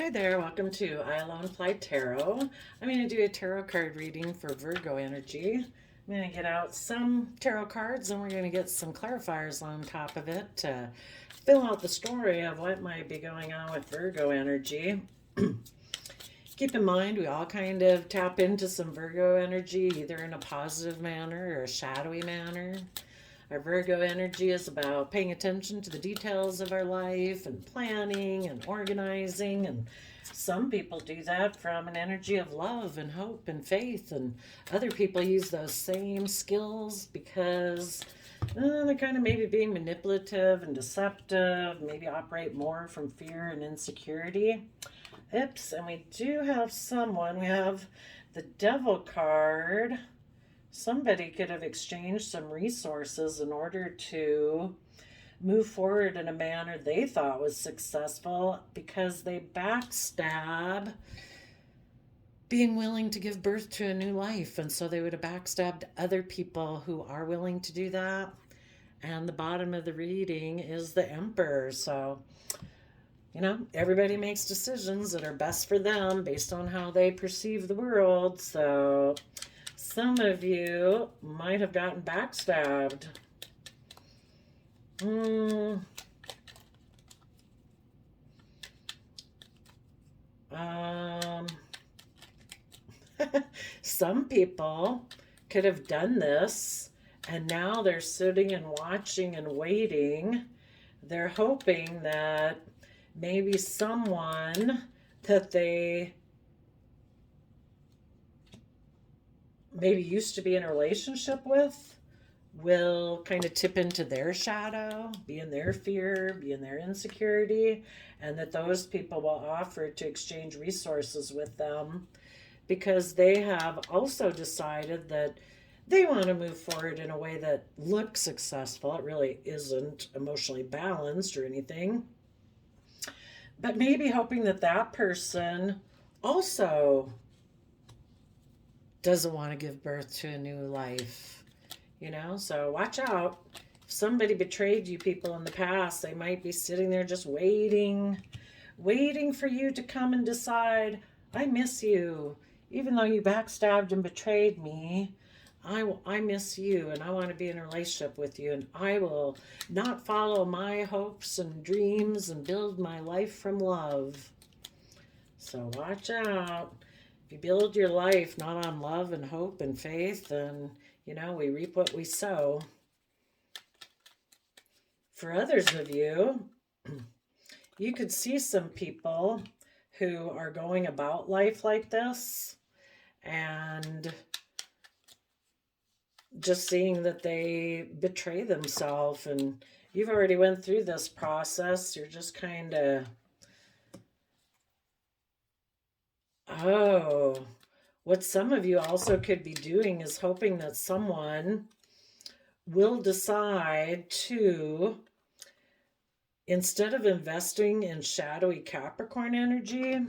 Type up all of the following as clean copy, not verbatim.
Hi there, welcome to I Alone Apply Tarot. I'm going to do a tarot card reading for Virgo energy. I'm going to get out some tarot cards and we're going to get some clarifiers on top of it to fill out the story of what might be going on with Virgo energy. Keep in mind, we all kind of tap into some Virgo energy, either in a positive manner or a shadowy manner. Our Virgo energy is about paying attention to the details of our life and planning and organizing. And some people do that from an energy of love and hope and faith. And other people use those same skills because they're kind of maybe being manipulative and deceptive, maybe operate more from fear and insecurity. Oops, and we do have someone. We have the Devil card. Somebody could have exchanged some resources in order to move forward in a manner they thought was successful because they backstab being willing to give birth to a new life. And so they would have backstabbed other people who are willing to do that. And the bottom of the reading is the Emperor. So, everybody makes decisions that are best for them based on how they perceive the world. So some of you might have gotten backstabbed. Some people could have done this and now they're sitting and watching and waiting. They're hoping that maybe someone that they maybe used to be in a relationship with will kind of tip into their shadow, be in their fear, be in their insecurity, and that those people will offer to exchange resources with them because they have also decided that they want to move forward in a way that looks successful. It really isn't emotionally balanced or anything, but maybe hoping that that person also doesn't want to give birth to a new life, So watch out. If somebody betrayed you, people in the past, they might be sitting there just waiting for you to come and decide, I miss you. Even though you backstabbed and betrayed me, I miss you and I want to be in a relationship with you and I will not follow my hopes and dreams and build my life from love. So watch out. If you build your life not on love and hope and faith, then, we reap what we sow. For others of you, you could see some people who are going about life like this and just seeing that they betray themselves, and you've already went through this process. You're just kind of, what some of you also could be doing is hoping that someone will decide to, instead of investing in shadowy Capricorn energy,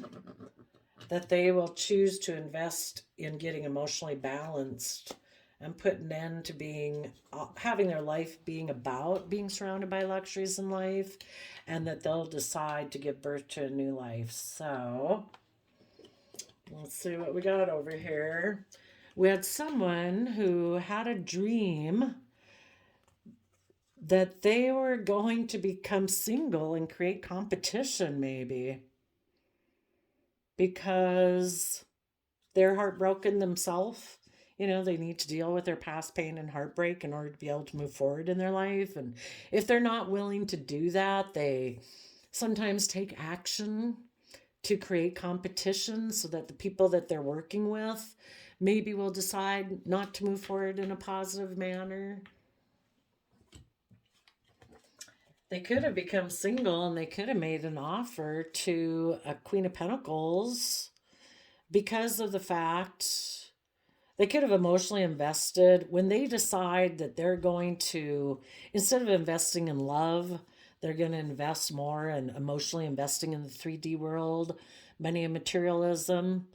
that they will choose to invest in getting emotionally balanced and put an end to having their life being about being surrounded by luxuries in life, and that they'll decide to give birth to a new life. So let's see what we got over here. We had someone who had a dream that they were going to become single and create competition, maybe because they're heartbroken themselves. They need to deal with their past pain and heartbreak in order to be able to move forward in their life. And if they're not willing to do that, they sometimes take action to create competition so that the people that they're working with maybe will decide not to move forward in a positive manner. They could have become single and they could have made an offer to a Queen of Pentacles because of the fact they could have emotionally invested. When they decide that they're going to, instead of investing in love, they're going to invest more in emotionally investing in the 3D world, money and materialism.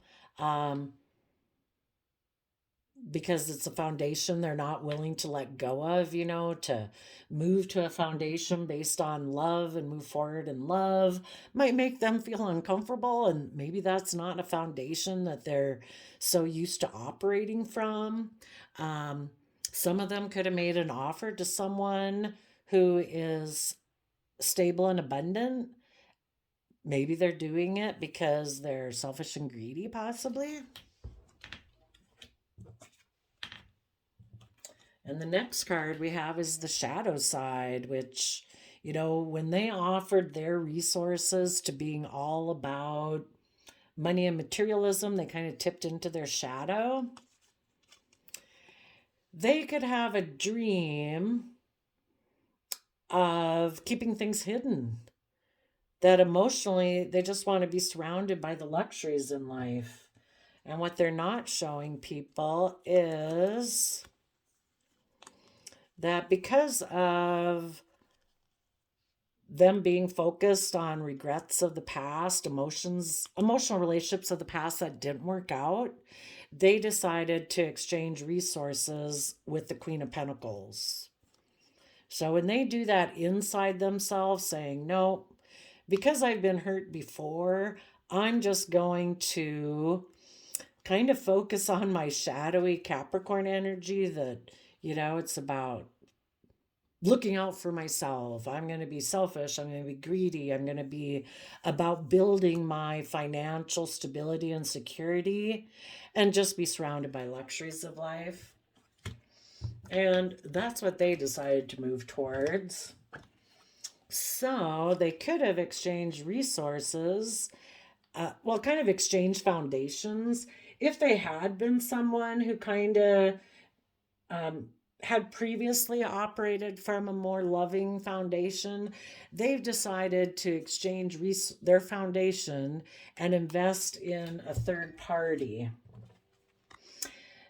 because it's a foundation they're not willing to let go of, to move to a foundation based on love and move forward in love might make them feel uncomfortable. And maybe that's not a foundation that they're so used to operating from. Um, some of them could have made an offer to someone who is stable and abundant. Maybe they're doing it because they're selfish and greedy, possibly. And the next card we have is the shadow side, which, when they offered their resources to being all about money and materialism, they kind of tipped into their shadow. They could have a dream of keeping things hidden, that emotionally they just want to be surrounded by the luxuries in life. And what they're not showing people is that because of them being focused on regrets of the past, emotional relationships of the past that didn't work out, they decided to exchange resources with the Queen of Pentacles. So when they do that inside themselves, saying, no, because I've been hurt before, I'm just going to kind of focus on my shadowy Capricorn energy that, it's about looking out for myself. I'm going to be selfish. I'm going to be greedy. I'm going to be about building my financial stability and security and just be surrounded by luxuries of life. And that's what they decided to move towards. So they could have exchanged resources, kind of exchanged foundations. If they had been someone who kind of had previously operated from a more loving foundation, they've decided to exchange their foundation and invest in a third party.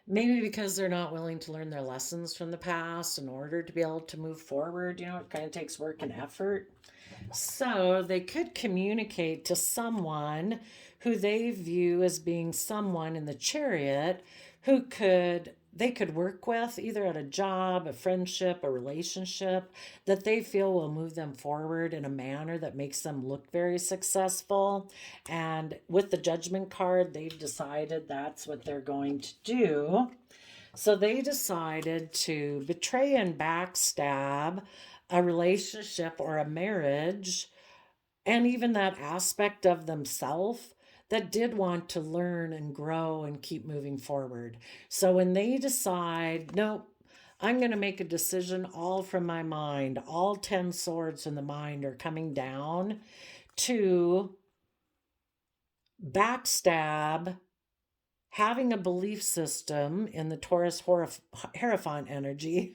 Maybe because they're not willing to learn their lessons from the past in order to be able to move forward. It kind of takes work and effort. So they could communicate to someone who they view as being someone in the Chariot who they could work with either at a job, a friendship, a relationship that they feel will move them forward in a manner that makes them look very successful. And with the Judgment card, they've decided that's what they're going to do. So they decided to betray and backstab a relationship or a marriage, and even that aspect of themselves that did want to learn and grow and keep moving forward. So when they decide, nope, I'm going to make a decision all from my mind, all 10 swords in the mind are coming down to backstab having a belief system in the Taurus Hierophant energy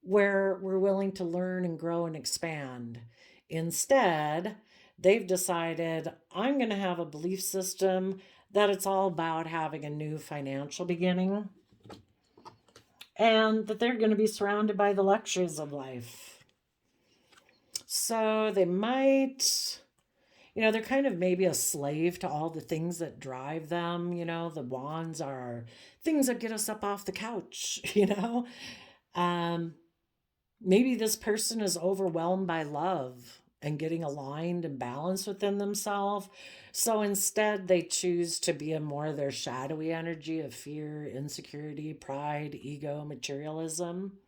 where we're willing to learn and grow and expand. Instead, they've decided, I'm going to have a belief system that it's all about having a new financial beginning and that they're going to be surrounded by the luxuries of life. So they might, they're kind of maybe a slave to all the things that drive them. The wands are things that get us up off the couch, Maybe this person is overwhelmed by love and getting aligned and balanced within themselves. So instead, they choose to be in more of their shadowy energy of fear, insecurity, pride, ego, materialism.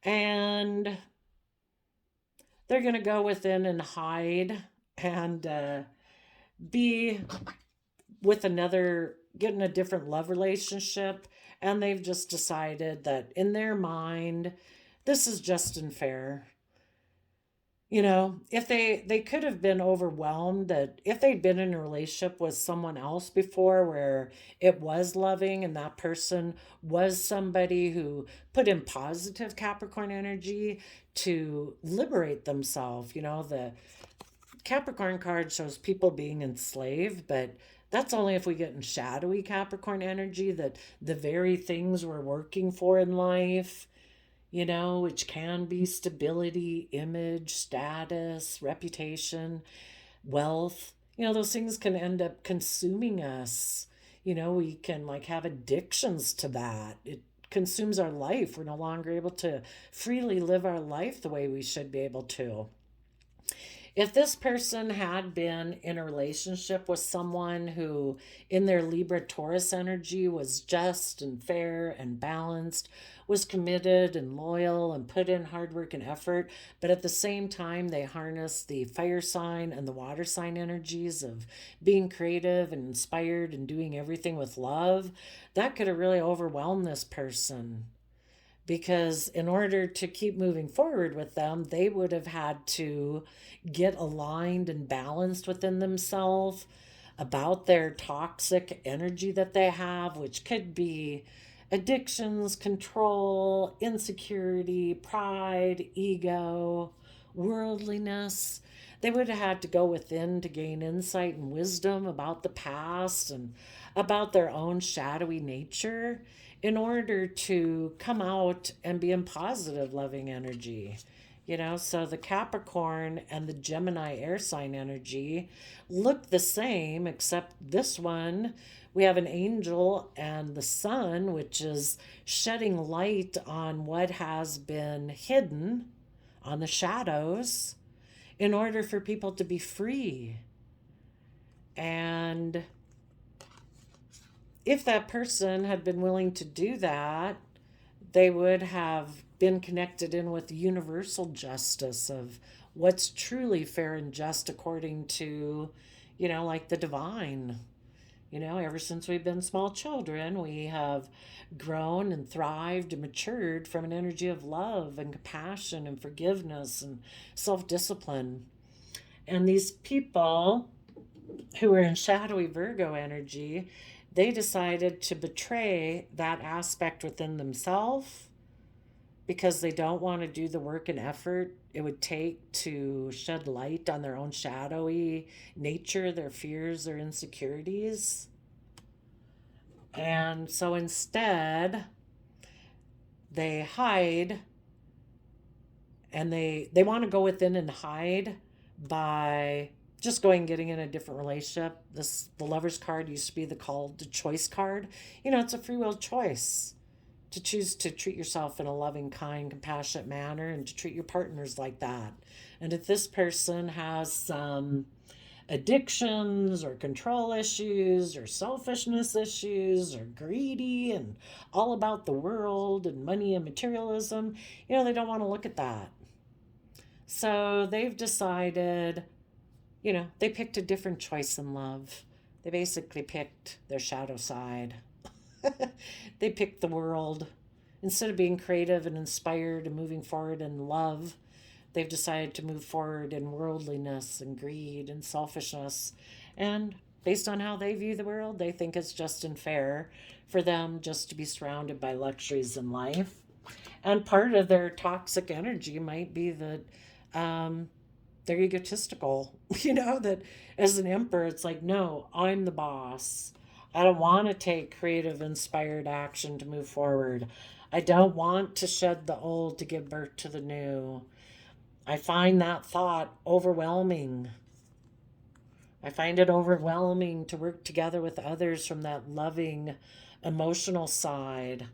And they're going to go within and hide and be with getting a different love relationship. And they've just decided that in their mind, this is just unfair. If they could have been overwhelmed, that if they'd been in a relationship with someone else before where it was loving and that person was somebody who put in positive Capricorn energy to liberate themselves. The Capricorn card shows people being enslaved, but that's only if we get in shadowy Capricorn energy, that the very things we're working for in life, which can be stability, image, status, reputation, wealth. Those things can end up consuming us, We can like have addictions to that. It consumes our life. We're no longer able to freely live our life the way we should be able to. If this person had been in a relationship with someone who, in their Libra Taurus energy, was just and fair and balanced, was committed and loyal and put in hard work and effort, but at the same time, they harness the fire sign and the water sign energies of being creative and inspired and doing everything with love, that could have really overwhelmed this person, because in order to keep moving forward with them, they would have had to get aligned and balanced within themselves about their toxic energy that they have, which could be addictions, control, insecurity, pride, ego, worldliness. They would have had to go within to gain insight and wisdom about the past and about their own shadowy nature in order to come out and be in positive, loving energy. So the Capricorn and the Gemini air sign energy look the same, except this one, we have an angel and the sun, which is shedding light on what has been hidden, on the shadows, in order for people to be free. And if that person had been willing to do that, they would have been connected in with the universal justice of what's truly fair and just according to, like the divine. Ever since we've been small children, we have grown and thrived and matured from an energy of love and compassion and forgiveness and self discipline. And these people who are in shadowy Virgo energy, they decided to betray that aspect within themselves because they don't want to do the work and effort it would take to shed light on their own shadowy nature, their fears, their insecurities. And so instead, they hide, and they want to go within and hide by just going and getting in a different relationship. The Lover's card used to be the choice card. It's a free will choice to choose to treat yourself in a loving, kind, compassionate manner and to treat your partners like that. And if this person has some addictions or control issues or selfishness issues or greedy and all about the world and money and materialism, they don't want to look at that. So they've decided, they picked a different choice in love. They basically picked their shadow side. They picked the world. Instead of being creative and inspired and moving forward in love, they've decided to move forward in worldliness and greed and selfishness. And based on how they view the world, they think it's just and fair for them just to be surrounded by luxuries in life. And part of their toxic energy might be that they're egotistical. That as an emperor, it's like, no, I'm the boss. I don't want to take creative, inspired action to move forward. I don't want to shed the old to give birth to the new. I find that thought overwhelming. I find it overwhelming to work together with others from that loving, emotional side.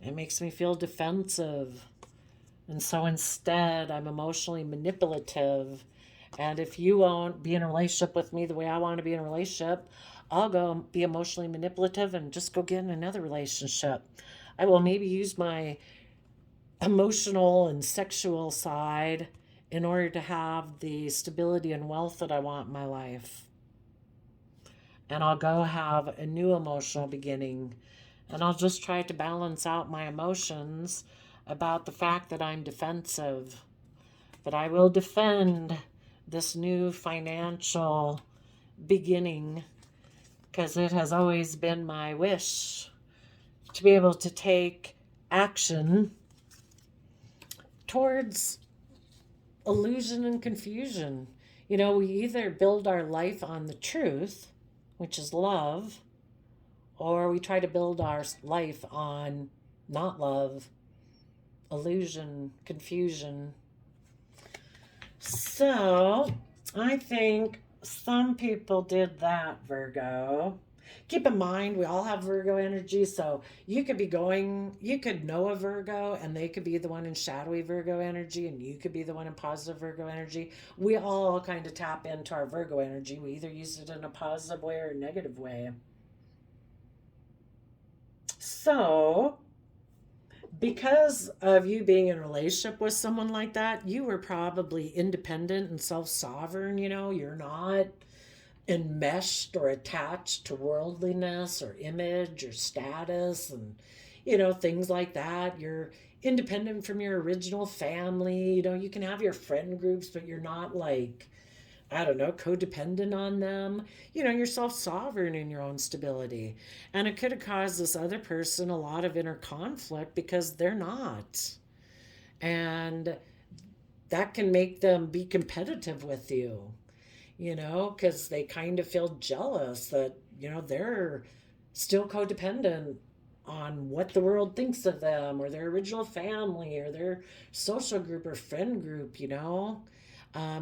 It makes me feel defensive. And so instead, I'm emotionally manipulative. And if you won't be in a relationship with me the way I want to be in a relationship, I'll go be emotionally manipulative and just go get in another relationship. I will maybe use my emotional and sexual side in order to have the stability and wealth that I want in my life. And I'll go have a new emotional beginning. And I'll just try to balance out my emotions about the fact that I'm defensive. But I will defend this new financial beginning because it has always been my wish to be able to take action towards illusion and confusion. We either build our life on the truth, which is love, or we try to build our life on not love, illusion, confusion. So I think some people did that, Virgo. Keep in mind, we all have Virgo energy, so you could know a Virgo, and they could be the one in shadowy Virgo energy, and you could be the one in positive Virgo energy. We all kind of tap into our Virgo energy. We either use it in a positive way or a negative way. So, because of you being in a relationship with someone like that, you were probably independent and self sovereign. You're not enmeshed or attached to worldliness or image or status and things like that. You're independent from your original family. You can have your friend groups, but you're not like, I don't know, codependent on them. You're self sovereign in your own stability. And it could have caused this other person a lot of inner conflict because they're not. And that can make them be competitive with you, because they kind of feel jealous that, they're still codependent on what the world thinks of them or their original family or their social group or friend group.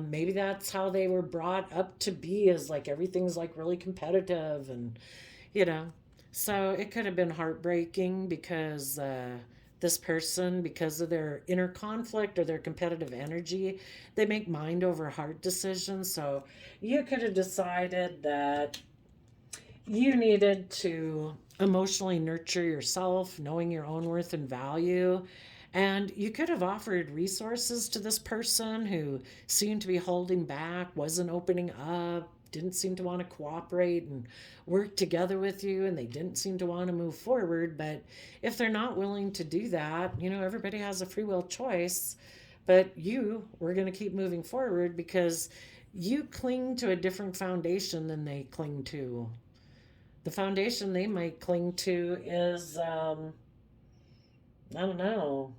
Maybe that's how they were brought up to be, is like everything's like really competitive, and you know so it could have been heartbreaking because this person, because of their inner conflict or their competitive energy, they make mind over heart decisions. So you could have decided that you needed to emotionally nurture yourself, knowing your own worth and value. And you could have offered resources to this person who seemed to be holding back, wasn't opening up, didn't seem to want to cooperate and work together with you, and they didn't seem to want to move forward. But if they're not willing to do that, everybody has a free will choice. But you were going to keep moving forward because you cling to a different foundation than they cling to. The foundation they might cling to is, I don't know,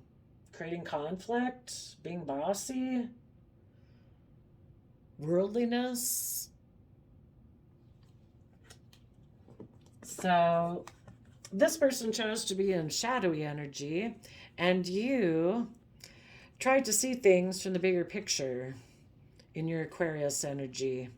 creating conflict, being bossy, worldliness. So this person chose to be in shadowy energy, and you tried to see things from the bigger picture in your Aquarius energy.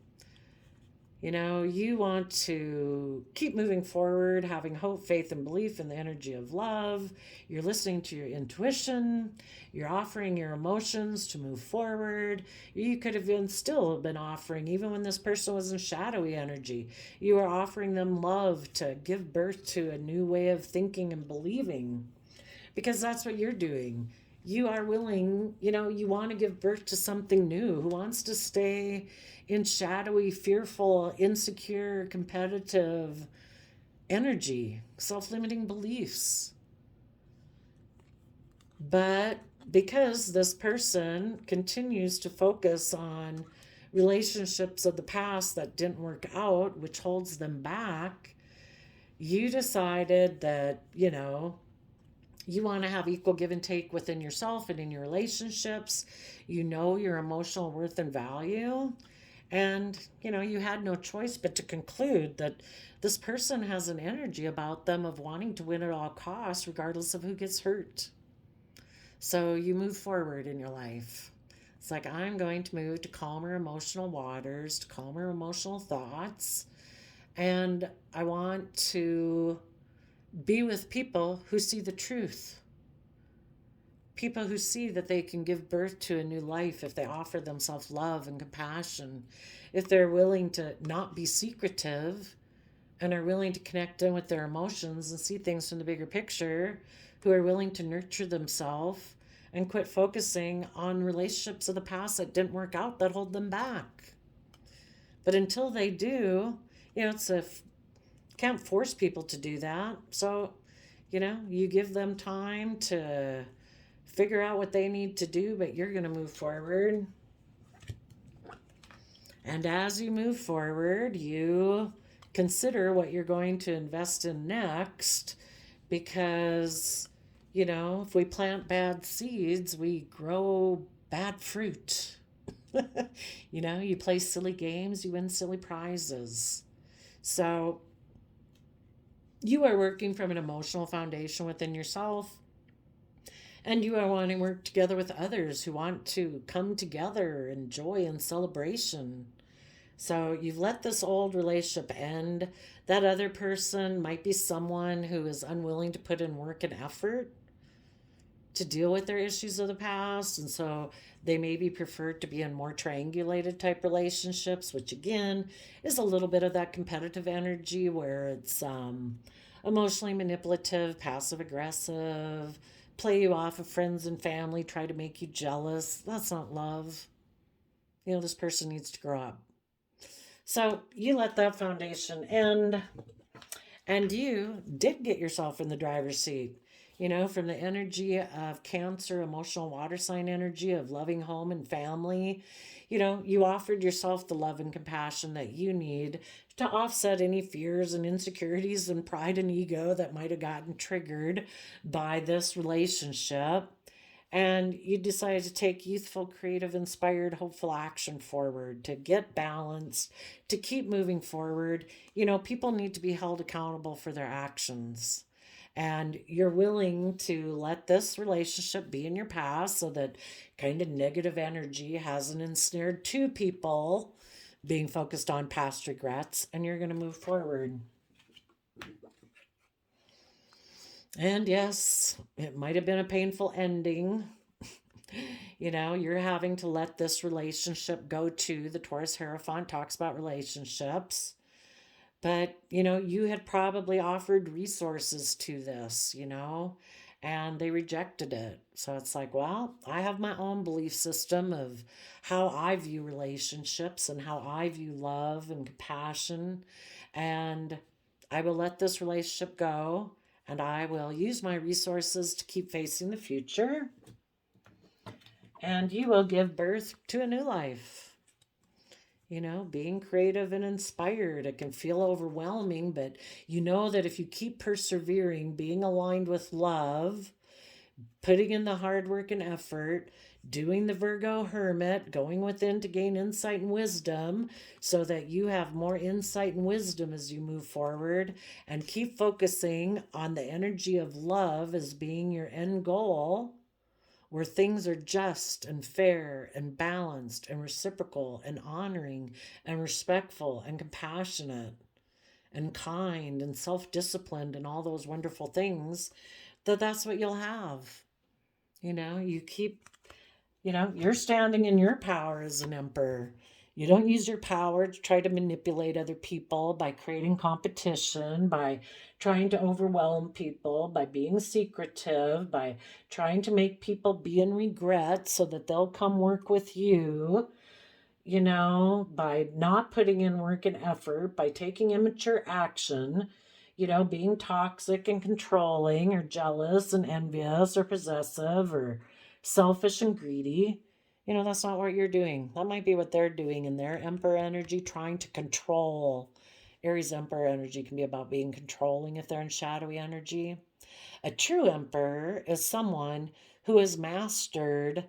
You want to keep moving forward, having hope, faith, and belief in the energy of love. You're listening to your intuition. You're offering your emotions to move forward. You could have still been offering, even when this person was in shadowy energy, you were offering them love to give birth to a new way of thinking and believing, because that's what you're doing. You are willing, you want to give birth to something new. Who wants to stay in shadowy, fearful, insecure, competitive energy, self-limiting beliefs? But because this person continues to focus on relationships of the past that didn't work out, which holds them back, you decided that, you want to have equal give and take within yourself and in your relationships. Your emotional worth and value. And, you had no choice but to conclude that this person has an energy about them of wanting to win at all costs, regardless of who gets hurt. So you move forward in your life. It's like, I'm going to move to calmer emotional waters, to calmer emotional thoughts. And I want to be with people who see the truth. People who see that they can give birth to a new life if they offer themselves love and compassion. If they're willing to not be secretive and are willing to connect in with their emotions and see things from the bigger picture, who are willing to nurture themselves and quit focusing on relationships of the past that didn't work out, that hold them back. But until they do, can't force people to do that. So, you give them time to figure out what they need to do, but you're going to move forward. And as you move forward, you consider what you're going to invest in next, because, if we plant bad seeds, we grow bad fruit. You play silly games, you win silly prizes. So you are working from an emotional foundation within yourself, and you are wanting to work together with others who want to come together in joy and celebration. So you've let this old relationship end. That other person might be someone who is unwilling to put in work and effort to deal with their issues of the past. And so they maybe prefer to be in more triangulated type relationships, which again is a little bit of that competitive energy where it's emotionally manipulative, passive aggressive, play you off of friends and family, try to make you jealous. That's not love. This person needs to grow up. So you let that foundation end, and you did get yourself in the driver's seat. From the energy of Cancer, emotional water sign energy of loving home and family, you offered yourself the love and compassion that you need to offset any fears and insecurities and pride and ego that might have gotten triggered by this relationship. And you decided to take youthful, creative, inspired, hopeful action forward to get balanced, to keep moving forward. People need to be held accountable for their actions. And you're willing to let this relationship be in your past so that kind of negative energy hasn't ensnared two people being focused on past regrets, and you're going to move forward. And yes, it might have been a painful ending. You're having to let this relationship go to. The Taurus Hierophant talks about relationships. But, you had probably offered resources to this, and they rejected it. So it's like, well, I have my own belief system of how I view relationships and how I view love and compassion. And I will let this relationship go, and I will use my resources to keep facing the future. And you will give birth to a new life. Being creative and inspired, it can feel overwhelming, but that if you keep persevering, being aligned with love, putting in the hard work and effort, doing the Virgo Hermit, going within to gain insight and wisdom so that you have more insight and wisdom as you move forward, and keep focusing on the energy of love as being your end goal, where things are just and fair and balanced and reciprocal and honoring and respectful and compassionate and kind and self-disciplined and all those wonderful things, that's what you'll have. You keep, you're standing in your power as an emperor. You don't use your power to try to manipulate other people by creating competition, by trying to overwhelm people, by being secretive, by trying to make people be in regret so that they'll come work with you, by not putting in work and effort, by taking immature action, being toxic and controlling or jealous and envious or possessive or selfish and greedy. That's not what you're doing. That might be what they're doing in their emperor energy, trying to control. Aries emperor energy can be about being controlling if they're in shadowy energy. A true emperor is someone who has mastered,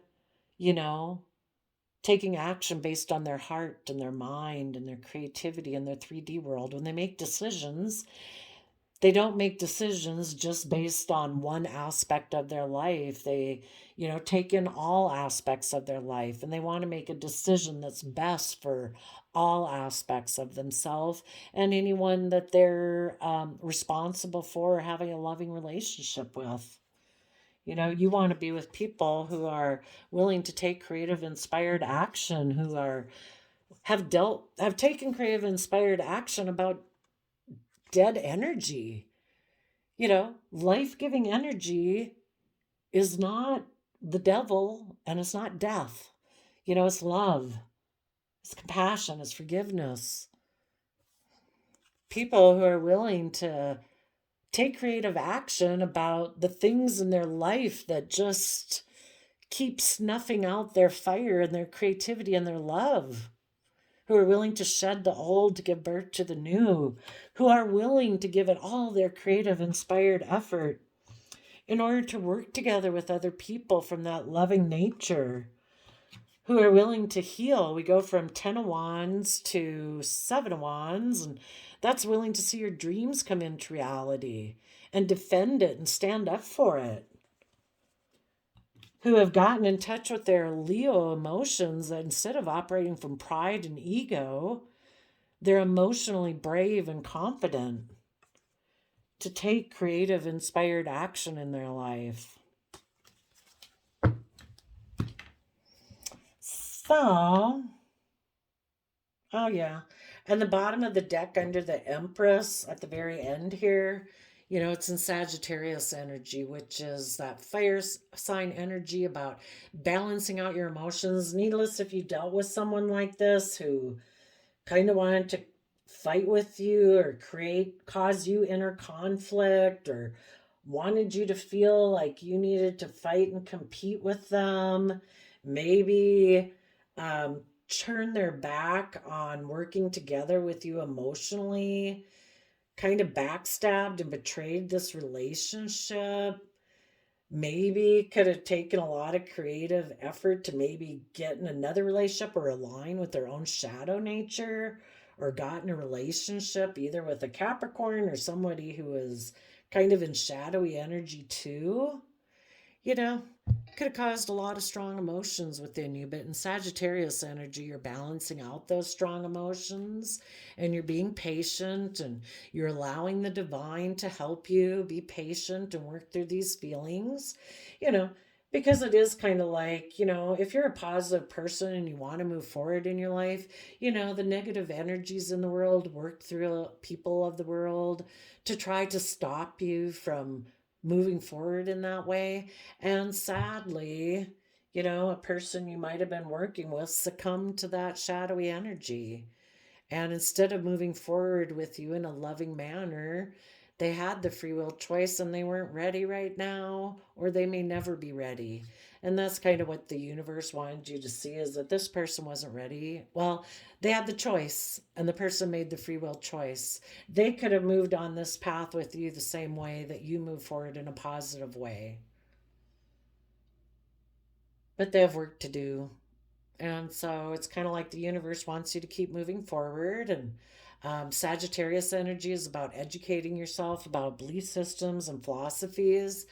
taking action based on their heart and their mind and their creativity and their 3D world. When they make decisions, they don't make decisions just based on one aspect of their life. They, take in all aspects of their life, and they want to make a decision that's best for all aspects of themselves and anyone that they're responsible for having a loving relationship with. You want to be with people who are willing to take creative, inspired action, who have taken creative, inspired action about dead energy. Life-giving energy is not the devil, and it's not death. It's love, it's compassion, it's forgiveness. People who are willing to take creative action about the things in their life that just keep snuffing out their fire and their creativity and their love, who are willing to shed the old to give birth to the new, who are willing to give it all their creative, inspired effort in order to work together with other people from that loving nature, who are willing to heal. We go from 10 of Wands to 7 of Wands, and that's willing to see your dreams come into reality and defend it and stand up for it. Who have gotten in touch with their Leo emotions, that instead of operating from pride and ego, They're emotionally brave and confident to take creative, inspired action in their life. So, oh yeah. And the bottom of the deck under the Empress at the very end here, it's in Sagittarius energy, which is that fire sign energy about balancing out your emotions. Needless if you dealt with someone like this who kind of wanted to fight with you or cause you inner conflict or wanted you to feel like you needed to fight and compete with them. Maybe um, turn their back on working together with you emotionally, kind of backstabbed and betrayed this relationship. Maybe could have taken a lot of creative effort to maybe get in another relationship or align with their own shadow nature, or gotten a relationship either with a Capricorn or somebody who is kind of in shadowy energy too. You know, could have caused a lot of strong emotions within you, but in Sagittarius energy, you're balancing out those strong emotions and you're being patient and you're allowing the divine to help you be patient and work through these feelings, you know, because it is kind of like, if you're a positive person and you want to move forward in your life, the negative energies in the world work through people of the world to try to stop you from moving forward in that way. And sadly, a person you might have been working with succumbed to that shadowy energy. And instead of moving forward with you in a loving manner, they had the free will choice and they weren't ready right now, or they may never be ready. And that's kind of what the universe wanted you to see, is that this person wasn't ready. Well, they had the choice and the person made the free will choice. They could have moved on this path with you the same way that you move forward in a positive way, but they have work to do. And so it's kind of like the universe wants you to keep moving forward. And Sagittarius energy is about educating yourself about belief systems and philosophies,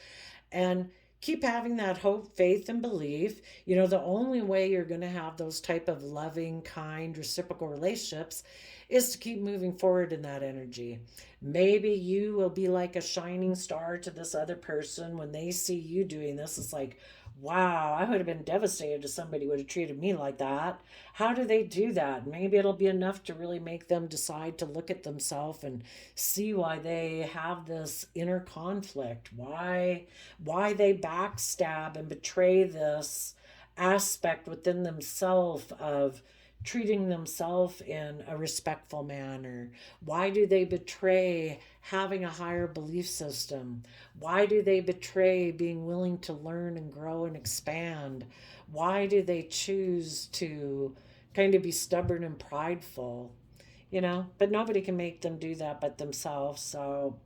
and keep having that hope, faith, and belief. The only way you're going to have those type of loving, kind, reciprocal relationships is to keep moving forward in that energy. Maybe you will be like a shining star to this other person. When they see you doing this, it's like, wow, I would have been devastated if somebody would have treated me like that. How do they do that? Maybe it'll be enough to really make them decide to look at themselves and see why they have this inner conflict, why they backstab and betray this aspect within themselves of treating themselves in a respectful manner. Why do they betray having a higher belief system? Why do they betray being willing to learn and grow and expand? Why do they choose to kind of be stubborn and prideful? But nobody can make them do that but themselves. So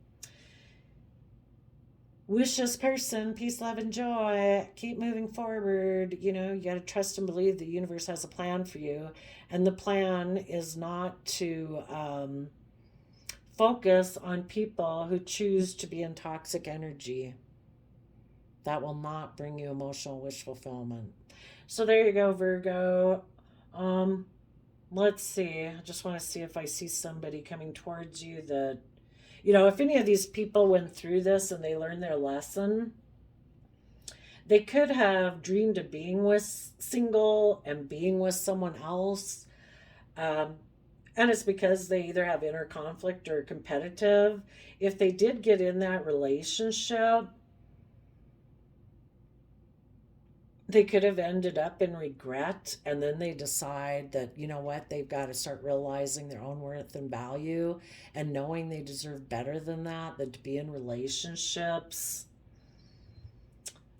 wish this person peace, love, and joy. Keep moving forward. You got to trust and believe the universe has a plan for you. And the plan is not to focus on people who choose to be in toxic energy. That will not bring you emotional wish fulfillment. So there you go, Virgo. Um, let's see. I just want to see if I see somebody coming towards you that, if any of these people went through this and they learned their lesson, they could have dreamed of being with single and being with someone else. Um, and it's because they either have inner conflict or competitive. If they did get in that relationship, they could have ended up in regret, and then they decide that, what, they've got to start realizing their own worth and value and knowing they deserve better than that, than to be in relationships.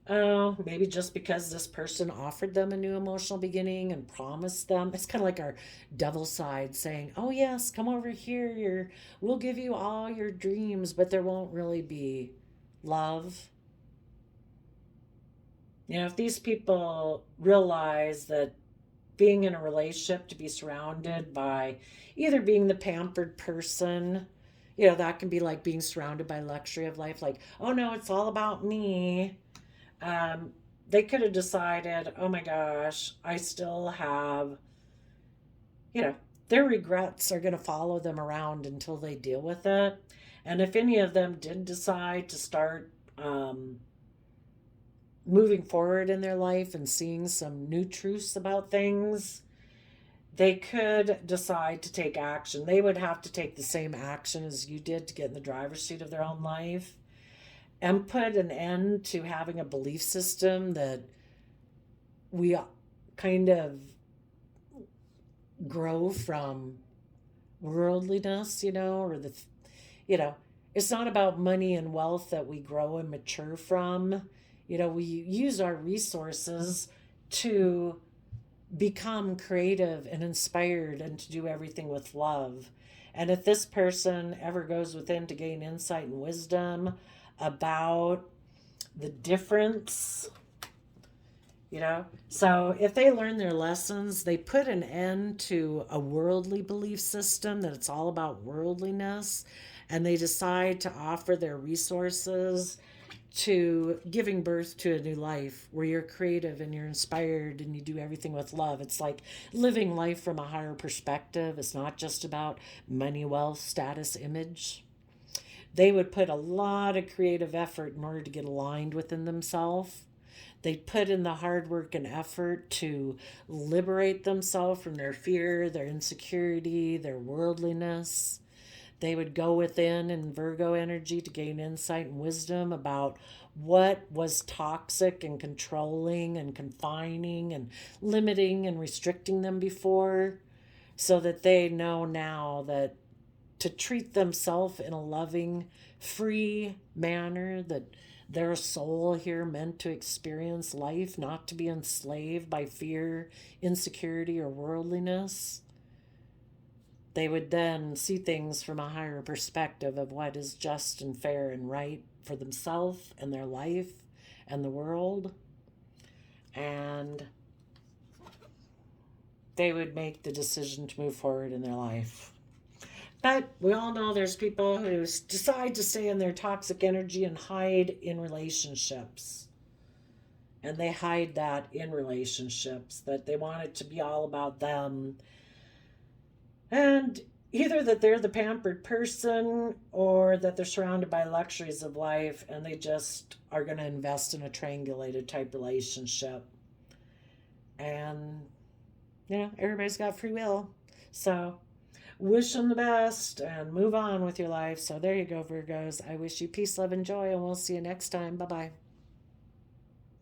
Oh, maybe just because this person offered them a new emotional beginning and promised them. It's kind of like our devil side saying, oh yes, come over here, we'll give you all your dreams, but there won't really be love. If these people realize that being in a relationship, to be surrounded by either being the pampered person, that can be like being surrounded by luxury of life, like, oh no, it's all about me. Um, they could have decided, oh my gosh, I still have, you know, their regrets are going to follow them around until they deal with it. And if any of them did decide to start moving forward in their life and seeing some new truths about things, they could decide to take action. They would have to take the same action as you did to get in the driver's seat of their own life and put an end to having a belief system that we kind of grow from worldliness, or it's not about money and wealth that we grow and mature from. We use our resources to become creative and inspired and to do everything with love. And if this person ever goes within to gain insight and wisdom about the difference, so if they learn their lessons, they put an end to a worldly belief system that it's all about worldliness, and they decide to offer their resources to giving birth to a new life where you're creative and you're inspired and you do everything with love. It's like living life from a higher perspective. It's not just about money, wealth, status, image. They would put a lot of creative effort in order to get aligned within themselves. They'd put in the hard work and effort to liberate themselves from their fear, their insecurity, their worldliness. They would go within in Virgo energy to gain insight and wisdom about what was toxic and controlling and confining and limiting and restricting them before, so that they know now that to treat themselves in a loving, free manner, that their soul here meant to experience life, not to be enslaved by fear, insecurity, or worldliness. They would then see things from a higher perspective of what is just and fair and right for themselves and their life and the world. And they would make the decision to move forward in their life. But we all know there's people who decide to stay in their toxic energy and hide in relationships. And they hide that in relationships, that they want it to be all about them. And either that they're the pampered person or that they're surrounded by luxuries of life and they just are going to invest in a triangulated type relationship. And, everybody's got free will. So wish them the best and move on with your life. So there you go, Virgos. I wish you peace, love, and joy, and we'll see you next time. Bye-bye.